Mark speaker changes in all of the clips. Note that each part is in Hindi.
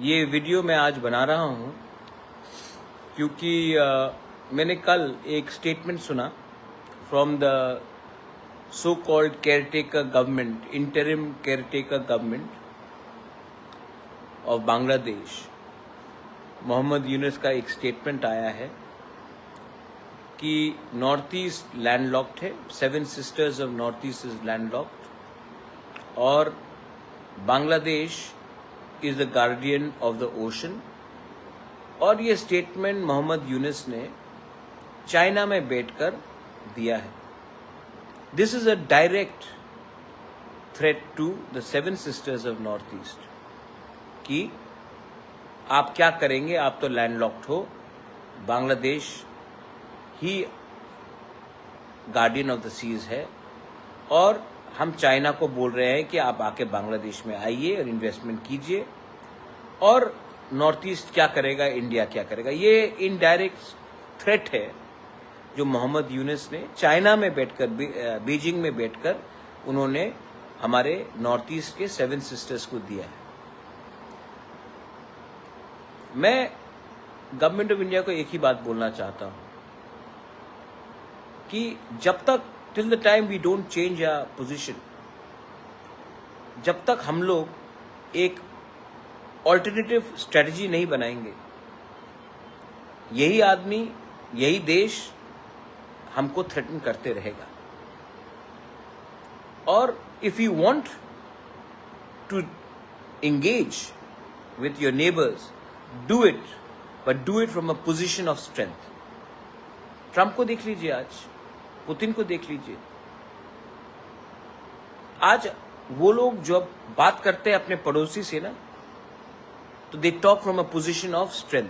Speaker 1: ये वीडियो मैं आज बना रहा हूँ क्योंकि मैंने कल एक स्टेटमेंट सुना from the so called caretaker government, interim caretaker government of Bangladesh. Mohammad Yunus का एक स्टेटमेंट आया है कि नॉर्थ ईस्ट लैंडलॉक्ड है, 7 sisters of north east is landlocked और Bangladesh is the guardian of the ocean. और ये स्टेटमेंट मोहम्मद यूनुस ने चाइना में बैठकर दिया है। This is a direct threat to the 7 sisters of north east कि आप क्या करेंगे, आप तो लैंडलॉक्ड हो, बांग्लादेश ही गार्डियन ऑफ द सीज है और हम चाइना को बोल रहे हैं कि आप आके बांग्लादेश में आइए और इन्वेस्टमेंट कीजिए। और नॉर्थ ईस्ट क्या करेगा, इंडिया क्या करेगा। ये इनडायरेक्ट थ्रेट है जो मोहम्मद यूनुस ने चाइना में बैठकर, बीजिंग में बैठकर उन्होंने हमारे नॉर्थ ईस्ट के 7 सिस्टर्स को दिया है। मैं गवर्नमेंट ऑफ इंडिया को एक ही बात बोलना चाहता हूं कि जब तक, till the time we don't change our position, जब तक हम लोग एक ऑल्टरनेटिव स्ट्रेटजी नहीं बनाएंगे, यही आदमी, यही देश हमको थ्रेटन करते रहेगा। और if you want to engage with your neighbours, do it, but do it from a position of strength. Trump को देख लीजिए, आज पुतिन को देख लीजिए। आज वो लोग जब बात करते हैं अपने पड़ोसी से ना, तो they talk from a position of strength.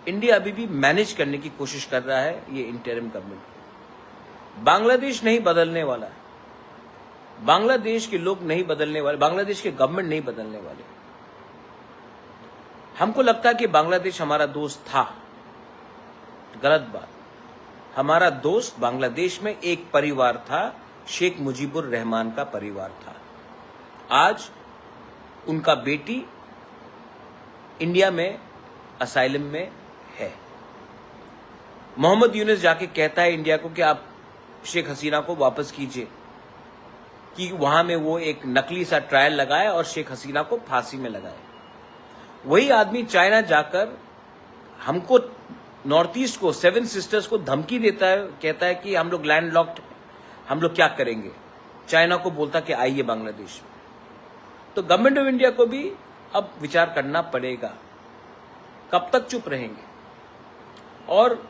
Speaker 1: India अभी भी मैनेज करने की कोशिश कर रहा है, ये इंटरिम गवर्नमेंट। बांग्लादेश नहीं बदलने वाला है, बांग्लादेश के लोग नहीं बदलने वाले, बांग्लादेश के गवर्नमेंट नहीं बदलने वाले। हमको लगता है कि बांग्लादेश हमारा दोस्त था, गलत बात। हमारा दोस्त बांग्लादेश में एक परिवार था, शेख मुजीबुर रहमान का परिवार था। आज उनका बेटी इंडिया में असाइलम में है। मोहम्मद यूनुस जाके कहता है इंडिया को कि आप शेख हसीना को वापस कीजिए, कि वहां में वो एक नकली सा ट्रायल लगाए और शेख हसीना को फांसी में लगाए। वही आदमी चाइना जाकर हमको, नॉर्थ ईस्ट को, 7 सिस्टर्स को धमकी देता है, कहता है कि हम लोग लैंडलॉक्ड, हम लोग क्या करेंगे। चाइना को बोलता कि आइए बांग्लादेश में। तो गवर्नमेंट ऑफ इंडिया को भी अब विचार करना पड़ेगा, कब तक चुप रहेंगे। और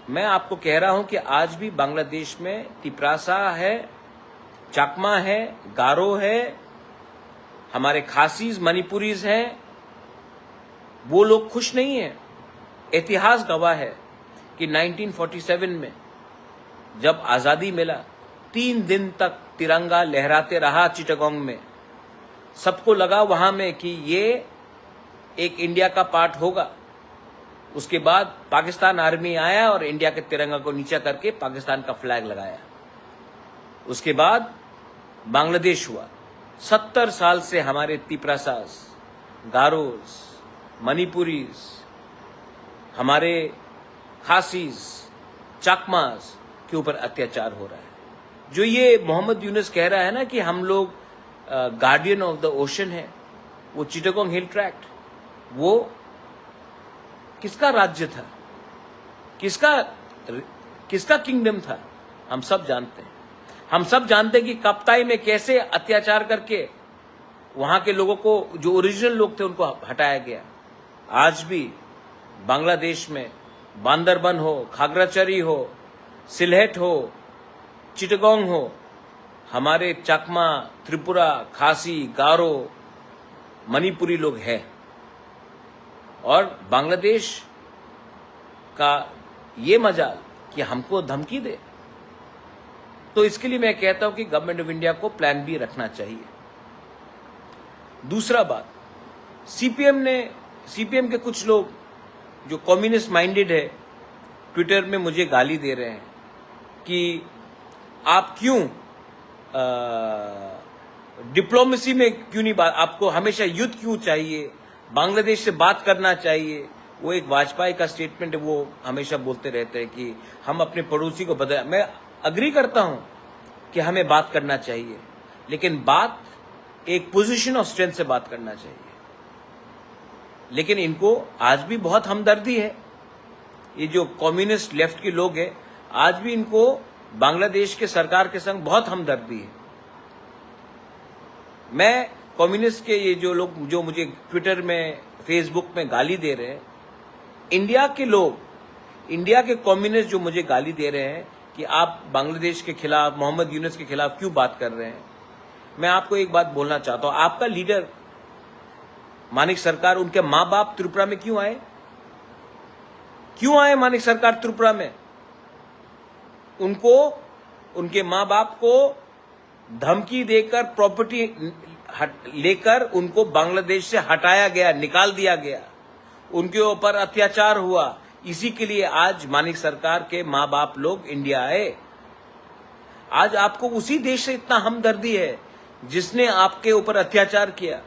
Speaker 1: मैं आपको कह रहा हूं कि आज भी बांग्लादेश में तिपरासा है, चाकमा है, गारो है, हमारे खासीज, मणिपुरीज हैं, वो लोग खुश नहीं है। इतिहास गवाह है कि 1947 में जब आजादी मिला, 3 दिन तक तिरंगा लहराते रहा चिटागोंग में। सबको लगा वहां में कि ये एक इंडिया का पार्ट होगा। उसके बाद पाकिस्तान आर्मी आया और इंडिया के तिरंगा को नीचा करके पाकिस्तान का फ्लैग लगाया। उसके बाद बांग्लादेश हुआ। 70 साल से हमारे तिपरासास, गारोस, मणिपुरीज, हमारे खासीज, चाकमास के ऊपर अत्याचार हो रहा है। जो ये मोहम्मद यूनुस कह रहा है ना कि हम लोग गार्डियन ऑफ द ओशन है, वो चिटागोंग हिल ट्रैक्ट, वो किसका राज्य था, किसका किंगडम था, हम सब जानते हैं। हम सब जानते हैं कि कप्ताई में कैसे अत्याचार करके वहां के लोगों को, जो ओरिजिनल लोग थे, उनको हटाया गया। आज भी बांग्लादेश में बांदरबन हो, खागराचरी हो, सिलहेट हो, चिटागोंग हो, हमारे चकमा, त्रिपुरा, खासी, गारो, मणिपुरी लोग हैं। और बांग्लादेश का ये मजाल कि हमको धमकी दे। तो इसके लिए मैं कहता हूं कि गवर्नमेंट ऑफ इंडिया को प्लान बी रखना चाहिए। दूसरा बात, सीपीएम के कुछ लोग जो कम्युनिस्ट माइंडेड है, ट्विटर में मुझे गाली दे रहे हैं कि आप क्यों डिप्लोमेसी में क्यों नहीं बात, आपको हमेशा युद्ध क्यों चाहिए, बांग्लादेश से बात करना चाहिए। वो एक वाजपेयी का स्टेटमेंट है, वो हमेशा बोलते रहते हैं कि हम अपने पड़ोसी को बदल। मैं अग्री करता हूं कि हमें बात करना चाहिए, लेकिन बात एक पोजीशन ऑफ स्ट्रेंथ से बात करना चाहिए। लेकिन इनको आज भी बहुत हमदर्दी है, ये जो कम्युनिस्ट लेफ्ट के लोग हैं, आज भी इनको बांग्लादेश के सरकार के संग बहुत हमदर्दी है। मैं कम्युनिस्ट के ये जो लोग जो मुझे ट्विटर में फेसबुक में गाली दे रहे हैं, इंडिया के लोग, इंडिया के कम्युनिस्ट जो मुझे गाली दे रहे हैं कि आप बांग्लादेश के खिलाफ, मोहम्मद यूनुस के खिलाफ क्यों बात कर रहे हैं, मैं आपको एक बात बोलना चाहता हूं। आपका लीडर मानिक सरकार, उनके मां बाप त्रिपुरा में क्यों आए? क्यों आए मानिक सरकार त्रिपुरा में? उनको, उनके मां बाप को धमकी देकर प्रॉपर्टी लेकर उनको बांग्लादेश से हटाया गया, निकाल दिया गया, उनके ऊपर अत्याचार हुआ। इसी के लिए आज मानिक सरकार के मां बाप लोग इंडिया आए। आज आपको उसी देश से इतना हमदर्दी है जिसने आपके ऊपर अत्याचार किया।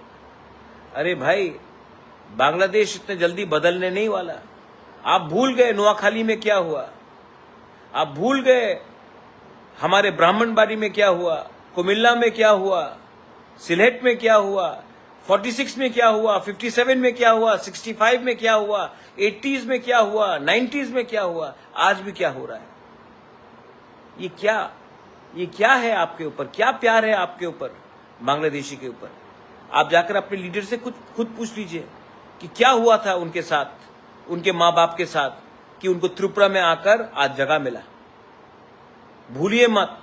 Speaker 1: अरे भाई, बांग्लादेश इतने जल्दी बदलने नहीं वाला। आप भूल गए नोआखाली में क्या हुआ, आप भूल गए हमारे ब्राह्मणबाड़ी में क्या हुआ, कुमिल्ला में क्या हुआ, सिलेट में क्या हुआ, 46 में क्या हुआ, 57 में क्या हुआ, 65 में क्या हुआ, 80s में क्या हुआ, 90s में क्या हुआ, आज भी क्या हो रहा है। ये क्या है आपके ऊपर? क्या प्यार है आपके ऊपर बांग्लादेशी के ऊपर? आप जाकर अपने लीडर से खुद पूछ लीजिए कि क्या हुआ था उनके साथ, उनके मां बाप के साथ, कि उनको त्रिपुरा में आकर आज जगह मिला। भूलिए मत,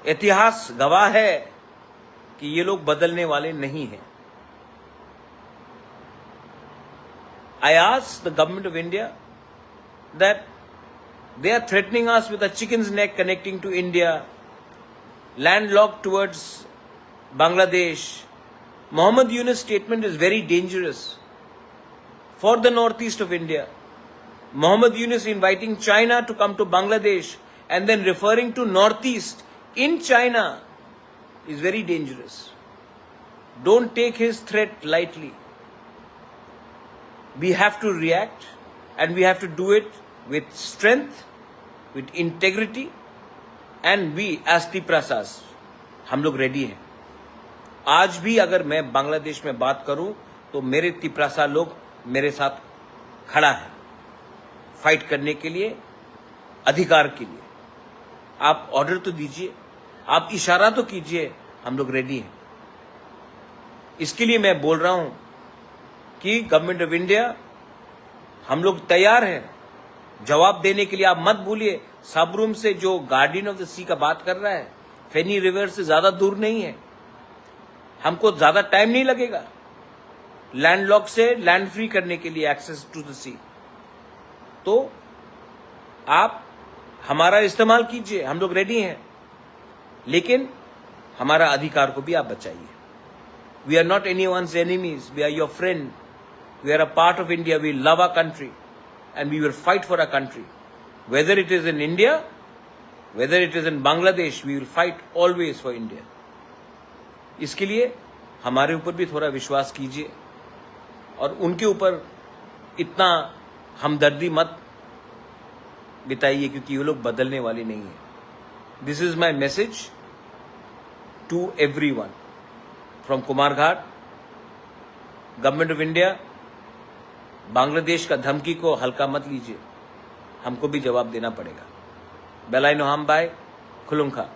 Speaker 1: इतिहास गवाह है कि ये लोग बदलने वाले नहीं हैं। I ask the government of India that they are threatening us with a chicken's neck connecting to India, landlocked towards Bangladesh. Mohammed Yunus' statement is very dangerous for the northeast of India. Mohammed Yunus inviting China to come to Bangladesh and then referring to northeast in China is very dangerous. Don't take his threat lightly. We have to react, and we have to do it with strength, with integrity, and we as Tiprasas, हम लोग रेडी हैं। आज भी अगर मैं बांग्लादेश में बात करूं तो मेरे तिपरासा लोग मेरे साथ खड़ा है फाइट करने के लिए, अधिकार के लिए। आप ऑर्डर तो दीजिए, आप इशारा तो कीजिए, हम लोग रेडी हैं। इसके लिए मैं बोल रहा हूं कि गवर्नमेंट ऑफ इंडिया, हम लोग तैयार हैं जवाब देने के लिए। आप मत भूलिए, सबरूम से जो गार्डियन ऑफ द सी का बात कर रहा है, फेनी रिवर से ज्यादा दूर नहीं है। हमको ज्यादा टाइम नहीं लगेगा लैंडलॉक से लैंड फ्री करने के लिए, एक्सेस टू द सी। तो आप हमारा इस्तेमाल कीजिए, हम लोग रेडी हैं, लेकिन हमारा अधिकार को भी आप बचाइए। We are not anyone's enemies, we are your friend, we are a part of India, we love our country and we will fight for our country, whether it is in India, whether it is in Bangladesh, we will fight always for India। इसके लिए हमारे ऊपर भी थोड़ा विश्वास कीजिए और उनके ऊपर इतना हमदर्दी मत बिताइए, क्योंकि ये लोग बदलने वाले नहीं है। This is my message to everyone from Kumarghat. Government of India, Bangladesh का धमकी को हल्का मत लीजिए, हमको भी जवाब देना पड़ेगा। बेलाई नोहाम बाय खुलुंखा।